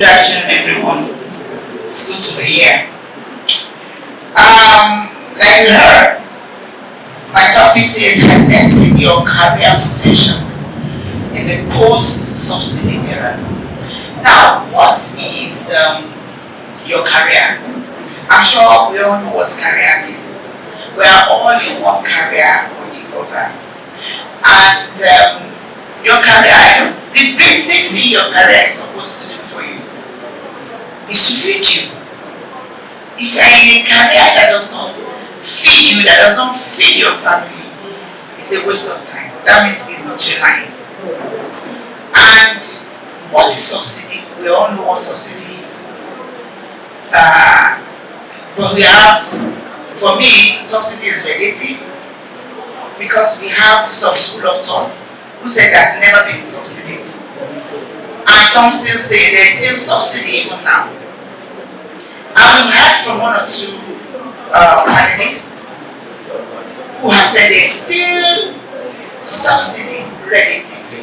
Good afternoon, everyone. It's good to be here. Like you heard, my topic says harnessing your career potentials in the post-subsidy era. Now, what is your career? I'm sure we all know what career means. We are all in one career or the other, and your career is the basic thing your career is supposed to do for you is to feed you. If you are in a career that does not feed you, that does not feed your family, it's a waste of time. That means it's not your line. And what is subsidy? We all know what subsidy is. But we have, for me, subsidy is relative because we some school of thought who said there's never been subsidy. And some still say there's still subsidy even now. And we've heard from one or two panelists who have said there's still subsidy relatively.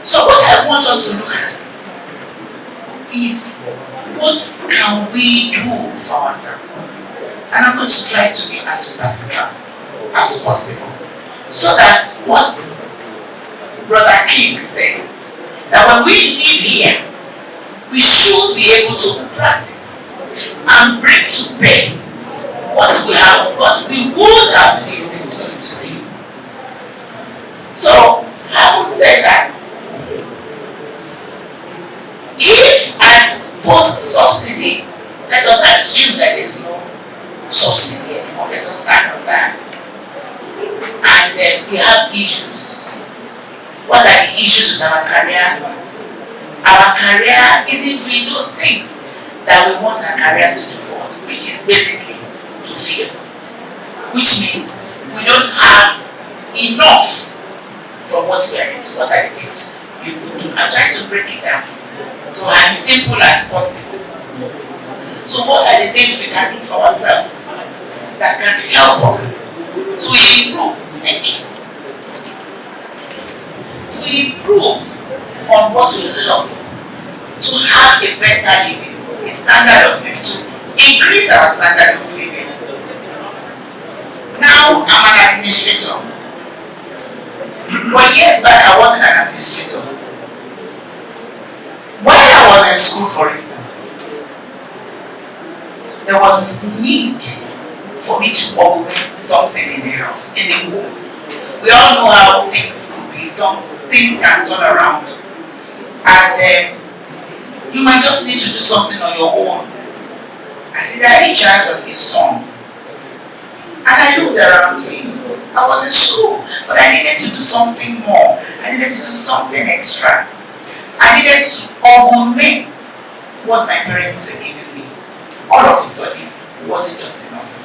So what I want us to look at is what can we do for ourselves? And I'm going to try to be as practical as possible so that what Brother King said, that when we live here, we should be able to practice and bring to bear what we would have listened to today. So, having said that, if as post-subsidy, let us assume that there is no subsidy anymore, let us stand on that, and we have issues. What are the issues with our career? Our career isn't doing those things that we want our career to do for us, which is basically to feed us. Which means we don't have enough from what we are doing. So what are the things you could do? I'm trying to break it down to as simple as possible. So what are the things we can do for ourselves that can help us to improve? Thank you. To improve on what will help us to have a better living, a standard of living, to increase our standard of living. Now I'm an administrator. But years back I wasn't an administrator. While I was in school, for instance, there was need for me to augment something in the house, in the home. We all know how things could be done, things can turn around. And you might just need to do something on your own. As either a child or a son. And I looked around me. I was in school, but I needed to do something more. I needed to do something extra. I needed to augment what my parents were giving me. All of a sudden, it wasn't just enough.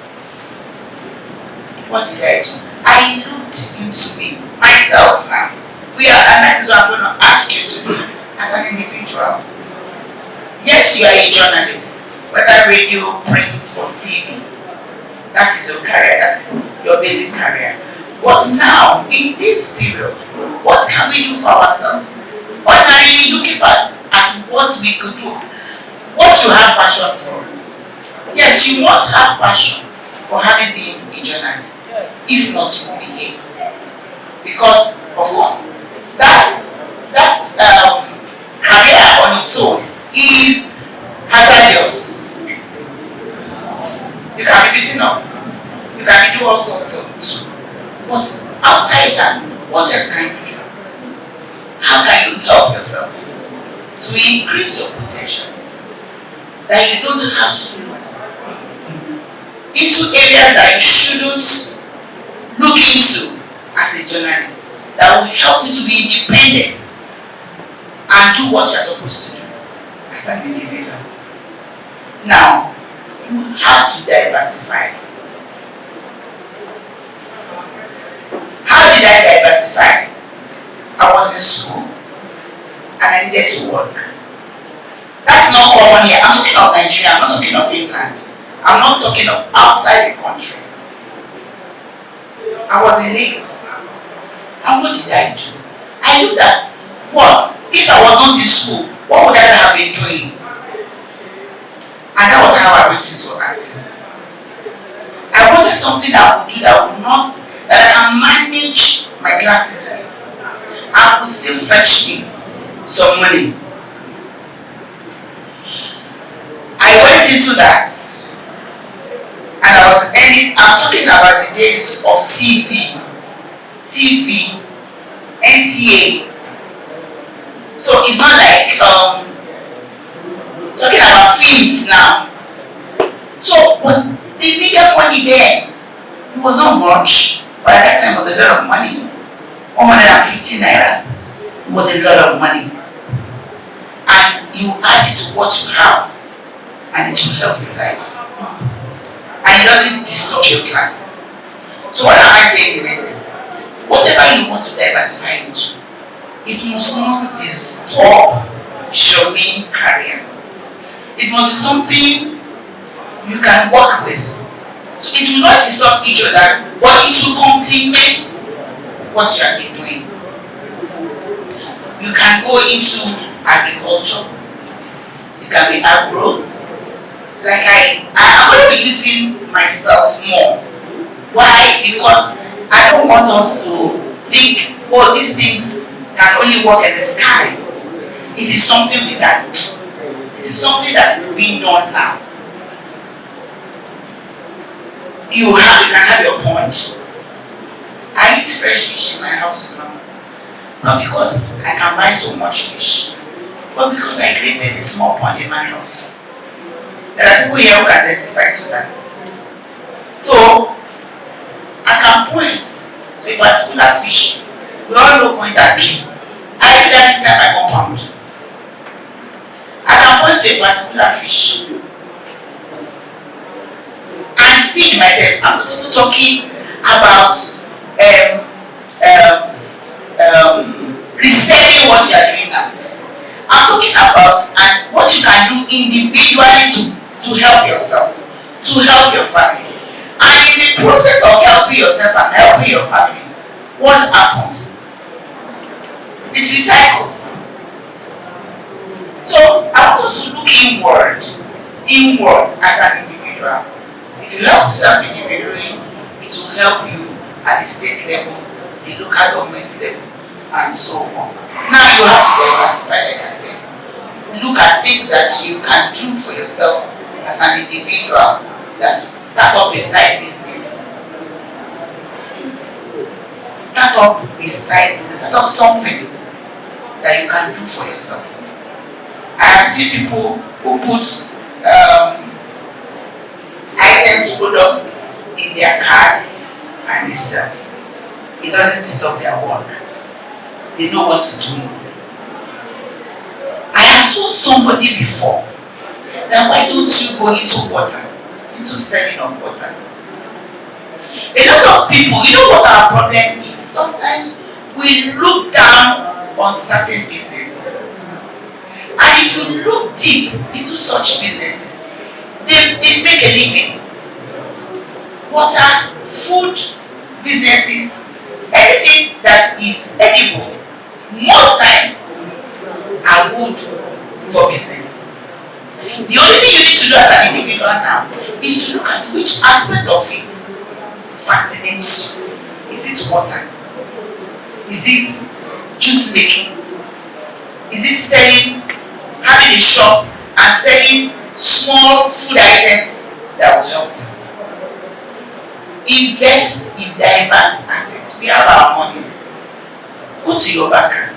What did I do? I looked into me, myself now. And that is what I'm going to ask you to do as an individual. Yes, you are a journalist, whether radio, print, or TV. That is your career, that is your basic career. But now, in this period, what can we do for ourselves? Ordinarily looking at what we could do, what you have passion for. Yes, you must have passion for having been a journalist. If not, you won't be here. Because, of course, that career on its own is hazardous. You can be beaten up. You can do all sorts of things. But outside that, what else can you do? How can you help yourself to increase your potentials? That you don't have to look into areas that you shouldn't look into as a journalist. That will help you to be independent and do what you are supposed to do as an individual. Now, you have to diversify. How did I diversify? I was in school and I needed to work. That's not common here. I'm talking of Nigeria, I'm not talking of England. I'm not talking of outside the country. I was in Lagos. And what did I do? I looked at What? If I was not in school, what would I have been doing? And that was how I went into acting. I wanted something that I would do that I can manage my classes with. I would still fetch me some money. I went into that, and I was earning. I'm talking about the days of TV, NTA. So it's not like talking about films now. So, but the media money there, it was not much. But at that time, it was a lot of money. 150 naira was a lot of money. And you add it to what you have, and it will help your life. And it doesn't distort your classes. So what am I saying in this? Whatever you want to diversify into, it must not disturb your main career. It must be something you can work with. So it will not disturb each other, but it will complement what you have been doing. You can go into agriculture. You can be agro. Like I'm going to be using myself more. Why? Because I don't want us to think, oh, these things can only work in the sky. It is something we can do. It is something that is being done now. You can have your pond. I eat fresh fish in my house now. Not because I can buy so much fish, but because I created a small pond in my house. There are people here who can testify to that. So, I can point to a particular fish. We all know point at me. I do that inside my compound. I can point to a particular fish and feed myself. I'm not even talking about reselling what you are doing now. I'm talking about and what you can do individually to help yourself, to help your family. And in the process of helping yourself and helping your family, what happens? It recycles. So I want us to look inward as an individual. If you help yourself individually, it will help you at the state level, the local government level, and so on. Now you have to diversify, like I said. Look at things that you can do for yourself as an individual. That start up a side business. Start up a side business. Start up something that you can do for yourself. I have seen people who put items, products in their cars and they sell. It doesn't disturb their work. They know what to do with. I have told somebody before that why don't you go into water, into selling of water? A lot of people, you know what our problem is? Sometimes we look down on certain businesses. And if you look deep into such businesses, they make a living. Water, food businesses, anything that is edible, most times are good for business. The only thing you need to do as an individual now is to look at which aspect of it fascinates you. Is it water? Is it juice making? Is it selling, having a shop and selling small food items that will help you? Invest in diverse assets. We have our monies. Go to your banker.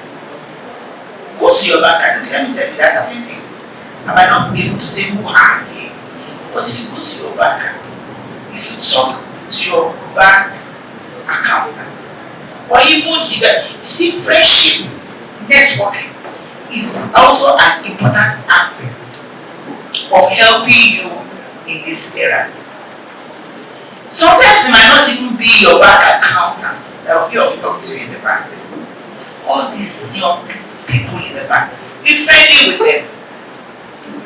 Go to your banker. Let me tell you, there are certain things I might not be able to say who are here. But if you go to your bankers, if you talk to your bank accountants, or even you see, friendship, networking is also an important aspect of helping you in this era. Sometimes it might not even be your bank accountant that will be of help to you in the bank. All these young people in the bank, be friendly with them.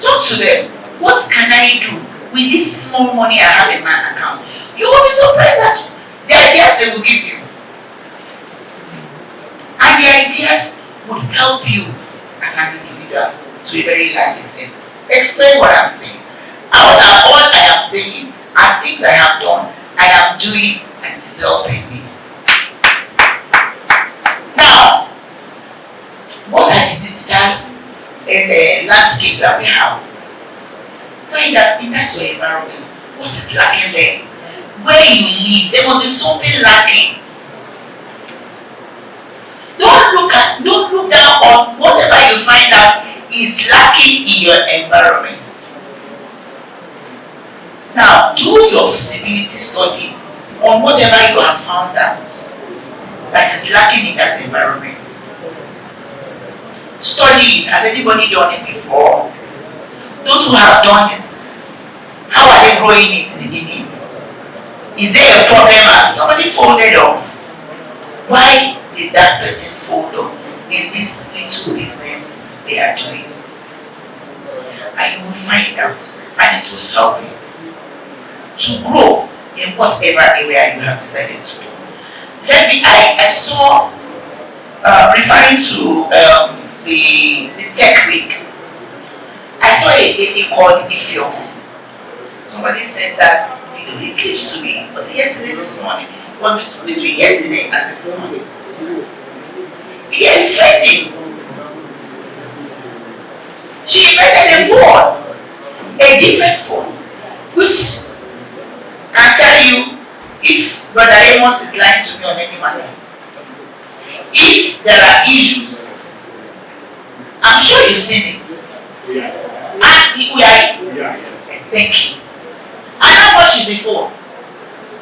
Talk to them. What can I do with this small money I have in my account? You will be surprised at the ideas they will give you. And the ideas would help you as an individual to a very large extent. Explain what I'm saying. All I am saying are things I have done, I am doing, and it is helping me. Now, what are the digital landscape that we have? Find out in that your environment, what is lacking there? Where you live, there must be something lacking. Don't look down on whatever you find out is lacking in your environment. Now, do your feasibility study on whatever you have found out that is lacking in that environment. Study it. Has anybody done it before? Those who have done it, how are they growing it in the beginning? Is there a problem as somebody folded up? Why did that person fold up in this little business they are doing? And you will find out, and it will help you to grow in whatever area you have decided to do. I saw, referring to the Tech Week, I saw a lady called Ifyo. Somebody said that video, it clips to me. Was it yesterday, this morning? It was between yesterday and this morning. Yeah, it's trending. She invented a phone, a different phone, which can tell you if Brother Amos is lying to me on any matter. If there are issues, I'm sure you've seen it. And we are, thank you. And how much is the phone?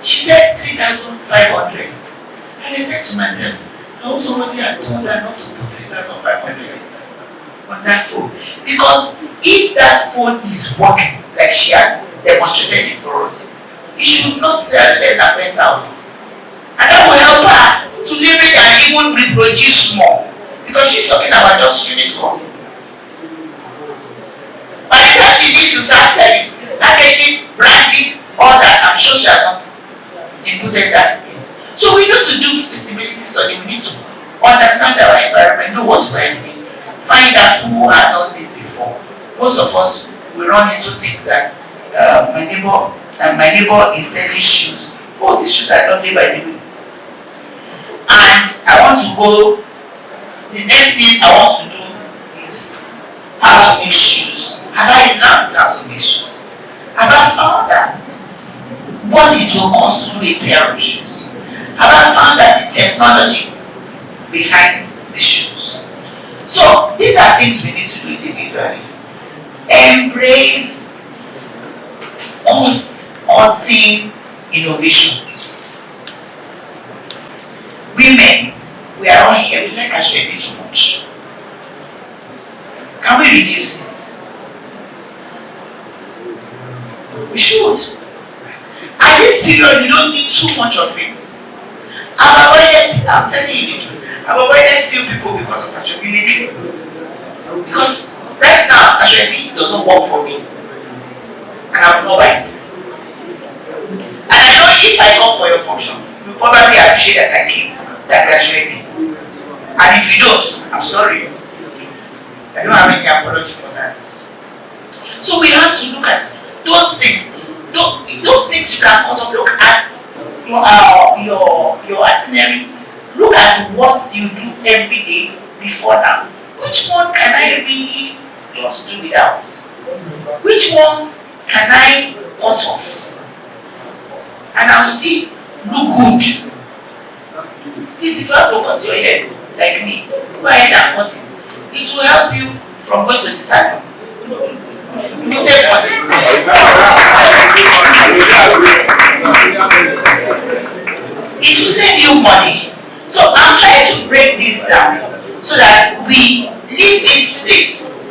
She said 3,500. And I said to myself, I hope somebody had told her not to put 3,500 on that phone. Because if that phone is working, like she has demonstrated it for us, it should not sell less than 10,000. And that will help her to leverage and even reproduce more. Because she's talking about just unit cost. By the time she needs to start selling, packaging, branding, all that, I'm sure she has not inputted that in. So we need to do feasibility study. We need to understand our environment, know what's we're doing, find out who had done this before. Most of us, we run into things that my neighbor is selling shoes. Oh, these shoes are lovely, by the way. And I want to go. The next thing I want to do is how to make shoes. Have I learned how to make shoes? Have I found out what it will cost to do a pair of shoes? Have I found out the technology behind the shoes? So these are things we need to do individually. Embrace cost-cutting innovation. Women, we are on here, we like Ashwebi too much. Can we reduce it? We should. At this period, you don't need too much of it. I'm telling you the truth, I've avoided few people because of Ashwebi. Because right now, Ashwebi doesn't work for me. And I will not buy it. And I know if I come for your function, you probably appreciate that I came, that Ashwebi. And if you don't, I'm sorry. I don't have any apology for that. So we have to look at those things. Those things you can cut off. Look at your itinerary. Look at what you do every day before now. Which one can I really just do without? Which ones can I cut off? And I'll still look good. Please, if you have to cut your hair like me, go ahead and cut it. It will help you from going to the salon. You save money. It will save you money. So I'm trying to break this down so that we leave this space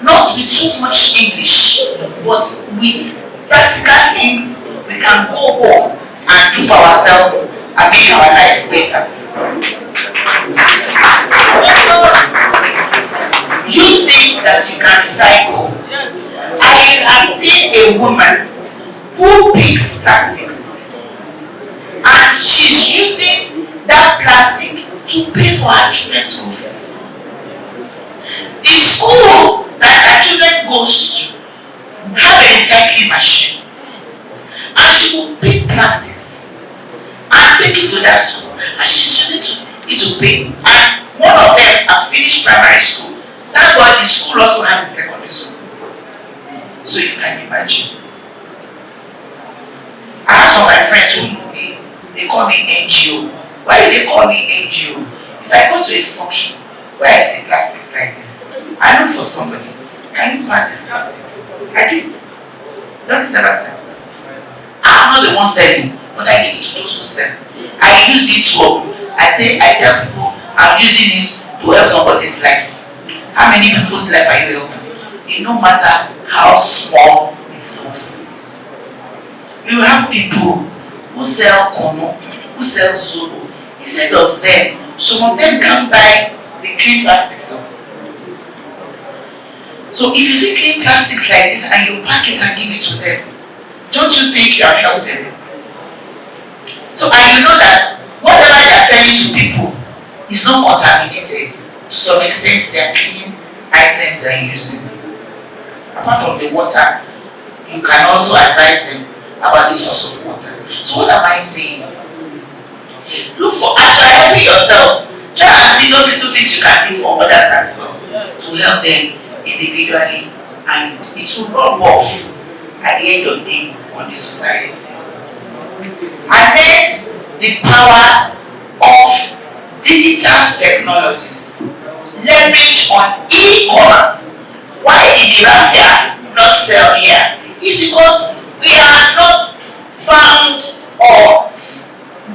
not with too much English, but with practical things we can go home and do for ourselves and make our lives better. Use things that you can recycle. I have seen a woman who picks plastics and she's using that plastic to pay for her children's school fees. The school that our children goes to have a recycling machine, and she will pick plastics and take it to that school, and she's using it to pay. And one of them have finished primary school. That's why the school also has a secondary school. So you can imagine. I have some of my friends who know me, they call me NGO. Why do they call me NGO? If I go to a function where I see plastics like this, I look for somebody. Can you plant these plastics? I do it. Done it several times. I'm not the one selling, but I give it to those who sell. I use it to, I tell people I'm using it to help somebody's life. How many people's life are you helping? It no matter how small it looks. We will have people who sell Kono, who sell Zulu. Instead of them, some of them can buy the clean plastics. So if you see clean plastics like this and you pack it and give it to them, don't you think you have helped them? So and you know that whatever they are selling to people is not contaminated. To some extent, they are clean items they are using. Apart from the water, you can also advise them about the source of water. So what am I saying? Look for, as you are helping yourself, try and see those little things you can do for others as well, to help them individually, and it will rub off at the end of the day on the society. And next, the power of digital technologies. Leverage on e-commerce. Why did the raffia not sell here? It's because we are not found or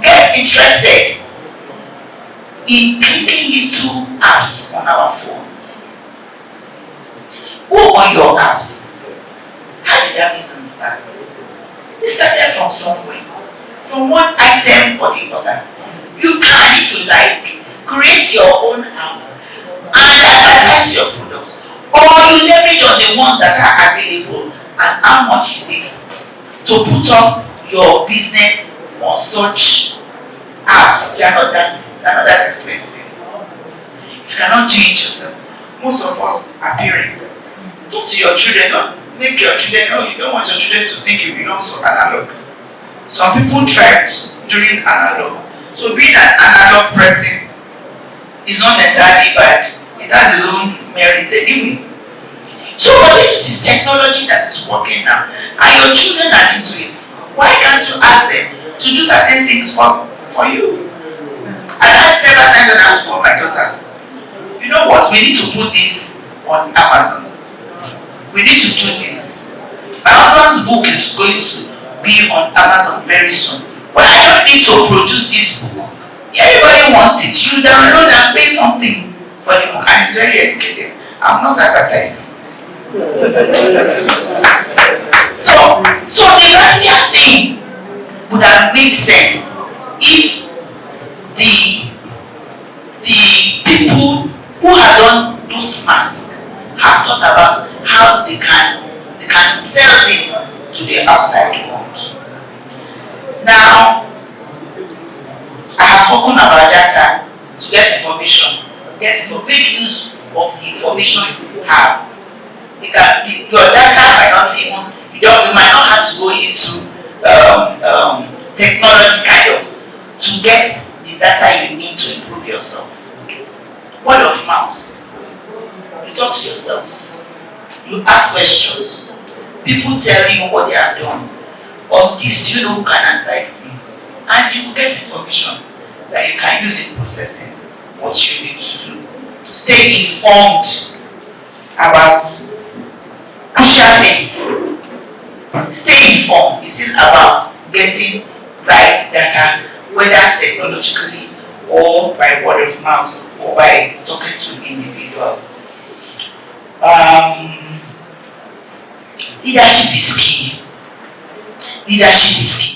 get interested in clicking little apps on our phone. Go on your apps. How did that business start? It started from somewhere, from one item or the other. You can, if you like, create your own app and advertise your products, or you leverage on the ones that are available and how much it is to put up your business on such apps. They are not that expensive. If you cannot do it yourself, most of us are parents. Talk to your children. Don't make your children know. You don't want your children to think you belong to analog. Some people tried during analog. So being an analog person is not entirely bad. It has its own merits anyway. So if it is technology that is working now, and your children are into it, why can't you ask them to do certain things for you? And I several times when I was told my daughters, you know what, we need to put this on Amazon. We need to do this. My husband's book is going to be on Amazon very soon. But I don't need to produce this book. Everybody wants it. You download and pay something for the book, and it's very educative. I'm not advertising. So the raffia thing would have made sense if the people who had done those masks have thought about how they can sell this to the outside world. Now, I have spoken about data to get information. Make use of the information you have. Your data might not even, you might not have to go into technology kind of to get the data you need to improve yourself. Word of mouth. You talk to yourselves. You ask questions. People tell you what they have done. On this, do you know who can advise me? And you will get information that you can use in processing what you need to do. Stay informed about crucial things. Stay informed. It's still about getting right data, whether technologically or by word of mouth or by talking to individuals. Leadership is key. Leadership is key.